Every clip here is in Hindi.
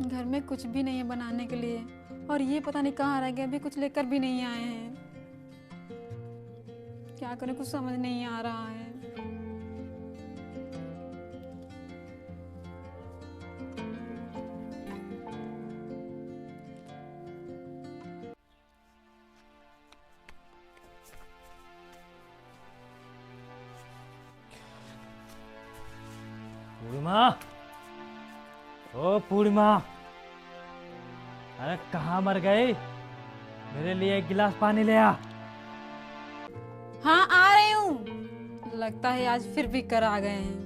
घर में कुछ भी नहीं है बनाने के लिए, और ये पता नहीं कहाँ रह गए, अभी कुछ लेकर भी नहीं आए हैं। क्या करें, कुछ समझ नहीं आ रहा है। पूर्णिमा, ओ पूर्णिमा, अरे कहाँ मर गई? मेरे लिए एक गिलास पानी ले आ। हाँ, आ रही हूँ। लगता है आज फिर भी कर आ गए हैं।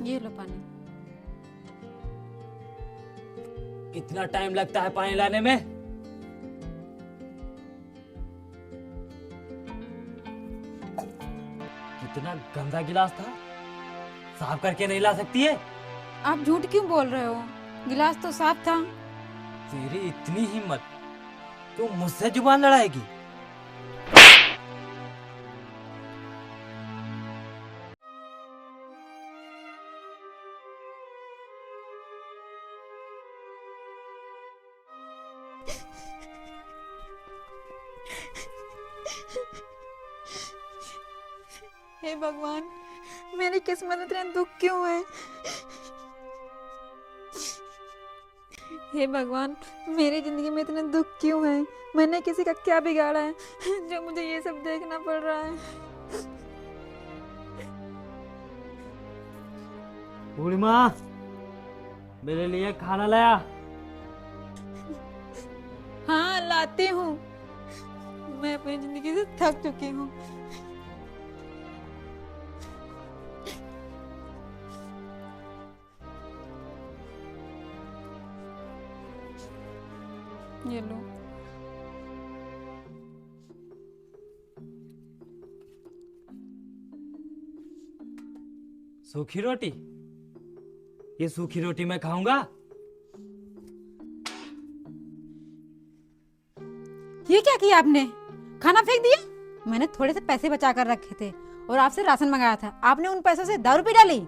ये लो पानी। कितना टाइम लगता है पानी लाने में? कितना गंदा गिलास था, साफ करके नहीं ला सकती है? आप झूठ क्यों बोल रहे हो? गिलास तो साफ था। तेरी इतनी हिम्मत, तू मुझसे जुबान लड़ाएगी? हे भगवान, मेरी किस्मत में इतने दुख क्यों है? हे भगवान, मेरी जिंदगी में इतने दुख क्यों है? मैंने किसी का क्या बिगाड़ा है जो मुझे ये सब देखना पड़ रहा है? पूर्णिमा, मेरे लिए खाना लाया। हाँ, लाती हूँ। मैं अपनी जिंदगी से थक चुकी हूँ। ये लो। सूखी रोटी? ये सूखी रोटी मैं खाऊंगा? ये क्या किया आपने? खाना फेंक दिया? मैंने थोड़े से पैसे बचा कर रखे थे और आपसे राशन मंगाया था। आपने उन पैसों से दारू पी डाली।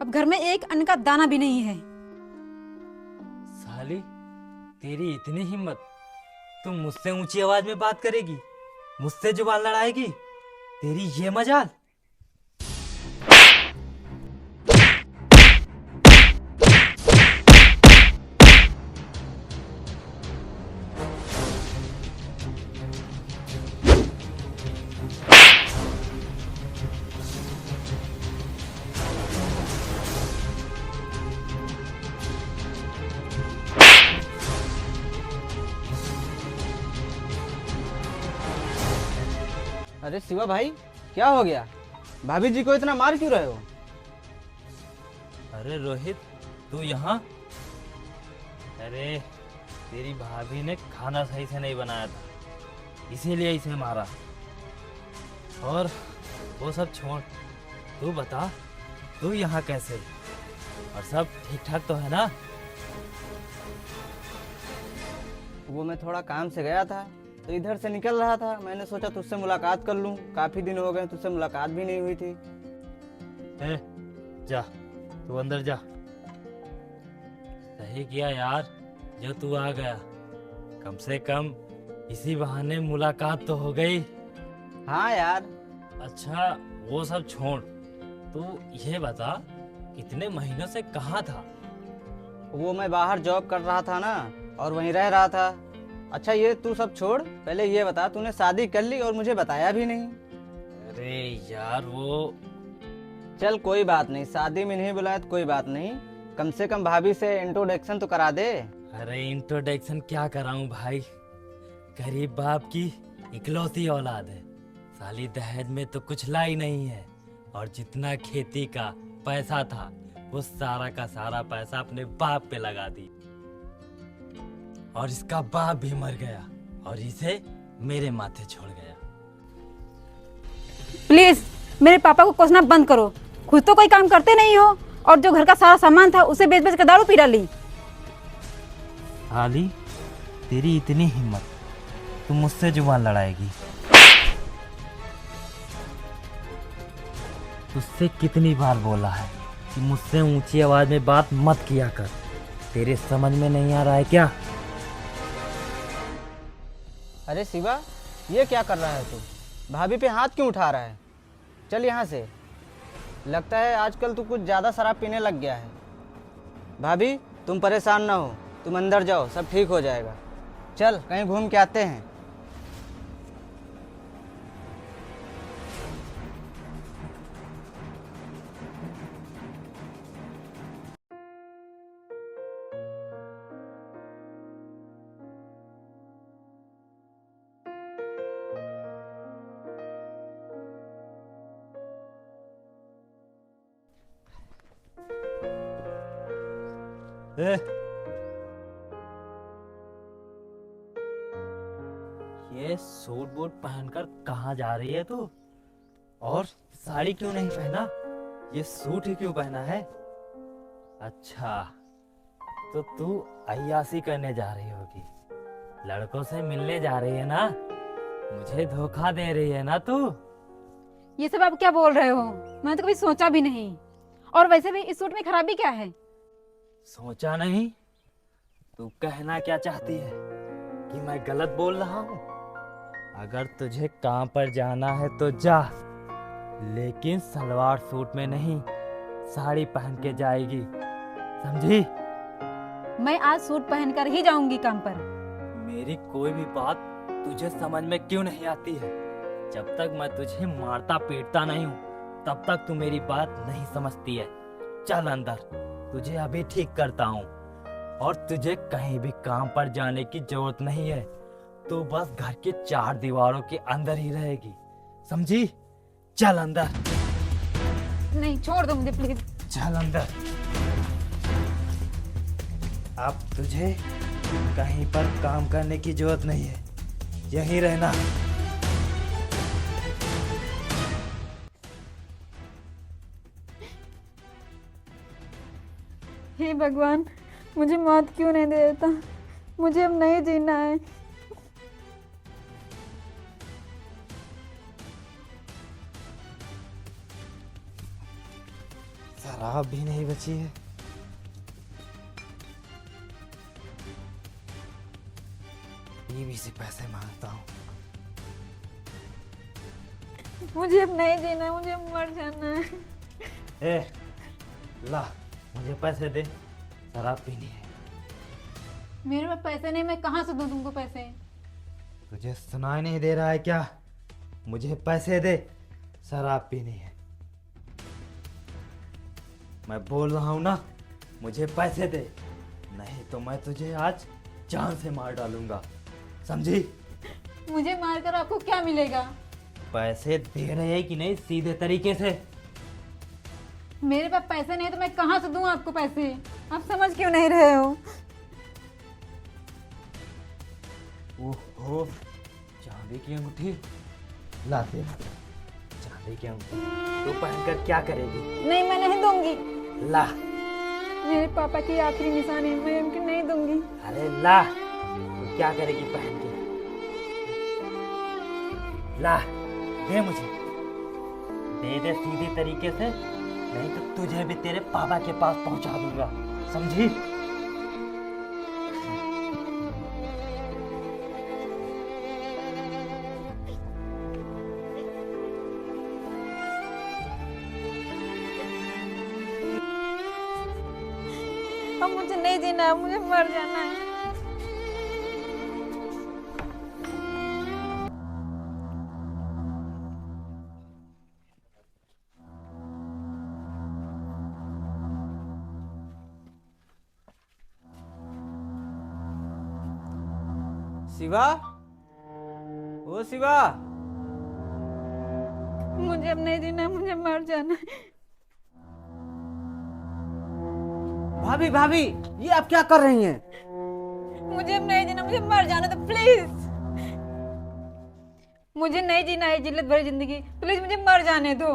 अब घर में एक अन्न का दाना भी नहीं है। साली, तेरी इतनी हिम्मत, तुम मुझसे ऊंची आवाज में बात करेगी, मुझसे जुबान लड़ाएगी? तेरी ये मजाल? अरे शिवा भाई, क्या हो गया? भाभी जी को इतना मार क्यों रहे हो? अरे रोहित, तू यहाँ? अरे तेरी भाभी ने खाना सही से नहीं बनाया था, इसीलिए इसे मारा। और वो सब छोड़, तू बता, तू यहाँ कैसे? और सब ठीक ठाक तो है ना? वो मैं थोड़ा काम से गया था, तो इधर से निकल रहा था। मैंने सोचा तुझसे मुलाकात कर लूं, काफी दिन हो गए तुझसे मुलाकात भी नहीं हुई थी। जा, तू अंदर जा। सही किया यार जो तू आ गया, कम से कम इसी बहाने मुलाकात तो हो गई। हाँ यार। अच्छा वो सब छोड़, तू ये बता कितने महीनों से कहाँ था? वो मैं बाहर जॉब कर रहा था ना, और वहीं रह रहा था। अच्छा ये तू सब छोड़, पहले ये बता तूने शादी कर ली और मुझे बताया भी नहीं। अरे यार वो, चल कोई बात नहीं, शादी में नहीं बुलाया तो कोई बात नहीं, कम से कम भाभी से इंट्रोडक्शन तो करा दे। अरे इंट्रोडक्शन क्या कराऊं भाई, गरीब बाप की इकलौती औलाद है। साली दहेज में तो कुछ लाई नहीं है, और जितना खेती का पैसा था वो सारा का सारा पैसा अपने बाप पे लगा दी, और इसका बाप भी मर गया और इसे मेरे माथे छोड़ गया। प्लीज मेरे पापा को कोसना बंद करो। खुद तो कोई काम करते नहीं हो, और जो घर का सारा सामान था उसे बेच बेच कर दारू पी डाली। साली, तेरी इतनी हिम्मत, तू मुझसे जुबान लड़ाएगी? तुझसे कितनी बार बोला है कि मुझसे ऊंची आवाज में बात मत किया कर। तेरे समझ में नहीं आ रहा है क्या? अरे शिवा, ये क्या कर रहा है तू? भाभी पे हाथ क्यों उठा रहा है? चल यहाँ से। लगता है आजकल तू कुछ ज़्यादा शराब पीने लग गया है। भाभी, तुम परेशान ना हो, तुम अंदर जाओ, सब ठीक हो जाएगा। चल कहीं घूम के आते हैं। ए, ये सूट बूट पहनकर कहाँ जा रही है तू? और साड़ी क्यों नहीं पहना? ये सूट ही क्यों पहना है? अच्छा, तो तू अय्यासी करने जा रही होगी, लड़कों से मिलने जा रही है ना? मुझे धोखा दे रही है ना तू? ये सब आप क्या बोल रहे हो? मैंने तो कभी सोचा भी नहीं। और वैसे भी इस सूट में खराबी क्या है? सोचा नहीं? तू कहना क्या चाहती है कि मैं गलत बोल रहा हूँ? अगर तुझे काम पर जाना है तो जा, लेकिन सलवार सूट में नहीं, साड़ी पहन के जाएगी, समझी? मैं आज सूट पहनकर ही जाऊंगी काम पर। मेरी कोई भी बात तुझे समझ में क्यों नहीं आती है? जब तक मैं तुझे मारता पीटता नहीं हूँ तब तक तू मेरी बात नहीं समझती है। चल अंदर, तुझे अभी ठीक करता हूँ। और तुझे कहीं भी काम पर जाने की जरूरत नहीं है, तू बस घर के 4 दीवारों के अंदर ही रहेगी, समझी? चल अंदर। नहीं, छोड़ दो मुझे प्लीज। चल अंदर। अब तुझे कहीं पर काम करने की जरूरत नहीं है, यहीं रहना। हे भगवान, मुझे मौत क्यों नहीं दे देता? मुझे अब नहीं जीना है। शराब भी नहीं बची है। बीवी से पैसे मांगता हूँ। मुझे अब नहीं जीना है, मुझे अब मर जाना है। ए, ला, मुझे पैसे दे, शराब पीनी है। मेरे पास पैसे नहीं, मैं कहाँ से दूं तुमको पैसे? तुझे सुनाई नहीं दे रहा है क्या? मुझे पैसे दे, शराब पीनी है। मैं बोल रहा हूँ ना, मुझे पैसे दे, नहीं तो मैं तुझे आज जान से मार डालूंगा, समझी? मुझे मारकर आपको क्या मिलेगा? पैसे दे रहे हैं कि नहीं सीधे तरीके से? मेरे पास पैसे नहीं तो मैं कहाँ से दूं आपको पैसे? आप समझ क्यों नहीं रहे हो? ओहो, चांदी की अंगूठी ला दे। चांदी की अंगूठी तू पहनकर क्या करेगी? नहीं, मैं नहीं दूंगी। ला। मेरे पापा की आखिरी निशानी है, मैं उनकी नहीं दूंगी। अरे ला, तू क्या करेगी पहन के? ला, दे मुझे, दे सीधे तरीके से, नहीं तो तुझे भी तेरे पापा के पास पहुंचा दूंगा, समझी? अब मुझे नहीं जीना है, मुझे मर जाना है। शिवा, ओ शिवा, मुझे अब नहीं जीना है, मुझे मर जाना है। भाभी भाभी, ये आप क्या कर रही हैं? मुझे अब नहीं जीना, मुझे मर जाना तो प्लीज। मुझे नहीं जीना है जिल्लत भरी जिंदगी, प्लीज मुझे मर जाने दो।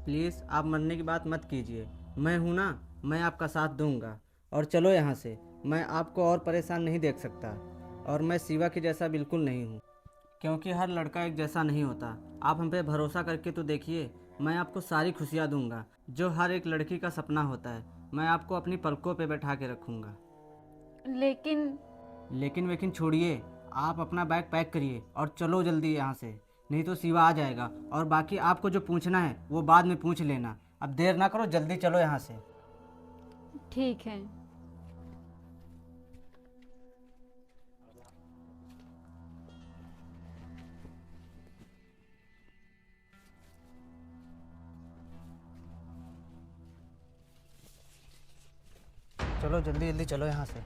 प्लीज़ आप मरने की बात मत कीजिए, मैं हूं ना, मैं आपका साथ दूंगा। और चलो यहाँ से, मैं आपको और परेशान नहीं देख सकता, और मैं शिवा के जैसा बिल्कुल नहीं हूँ। क्योंकि हर लड़का एक जैसा नहीं होता। आप हम पे भरोसा करके तो देखिए, मैं आपको सारी खुशियाँ दूंगा जो हर एक लड़की का सपना होता है। मैं आपको अपनी पलकों पे बैठा के रखूँगा। लेकिन लेकिन वेकिन छोड़िए, आप अपना बैग पैक करिए और चलो जल्दी यहाँ से, नहीं तो शिवा आ जाएगा। और बाकी आपको जो पूछना है वो बाद में पूछ लेना। अब देर ना करो, जल्दी चलो यहाँ से। ठीक है। चलो जल्दी जल्दी चलो यहाँ से।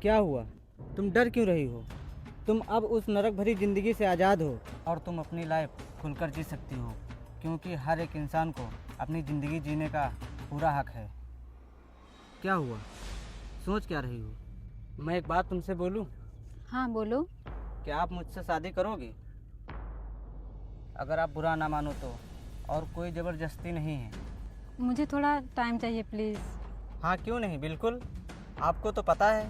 क्या हुआ? तुम डर क्यों रही हो? तुम अब उस नरक भरी ज़िंदगी से आज़ाद हो और तुम अपनी लाइफ खुलकर जी सकती हो, क्योंकि हर एक इंसान को अपनी ज़िंदगी जीने का पूरा हक है। क्या हुआ? सोच क्या रही हो? मैं एक बात तुमसे बोलूं? हाँ बोलो। क्या आप मुझसे शादी करोगी? अगर आप बुरा ना मानो तो, और कोई ज़बरदस्ती नहीं है। मुझे थोड़ा टाइम चाहिए प्लीज़। हाँ क्यों नहीं, बिल्कुल। आपको तो पता है,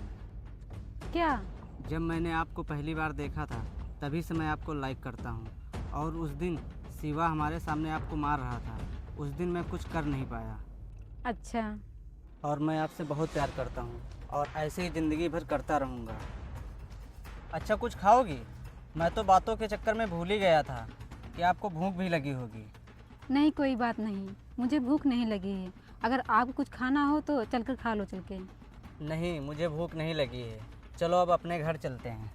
क्या? जब मैंने आपको पहली बार देखा था तभी से मैं आपको लाइक करता हूँ। और उस दिन शिवा हमारे सामने आपको मार रहा था, उस दिन मैं कुछ कर नहीं पाया। अच्छा। और मैं आपसे बहुत प्यार करता हूँ और ऐसे ही ज़िंदगी भर करता रहूँगा। अच्छा कुछ खाओगी? मैं तो बातों के चक्कर में भूल ही गया था कि आपको भूख भी लगी होगी। नहीं कोई बात नहीं, मुझे भूख नहीं लगी है। अगर आपको कुछ खाना हो तो चलकर खा लो चल के। नहीं, मुझे भूख नहीं लगी है। चलो अब अपने घर चलते हैं।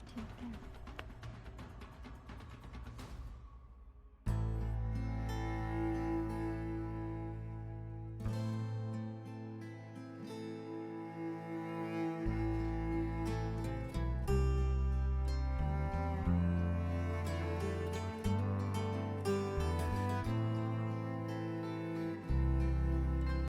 ठीक है।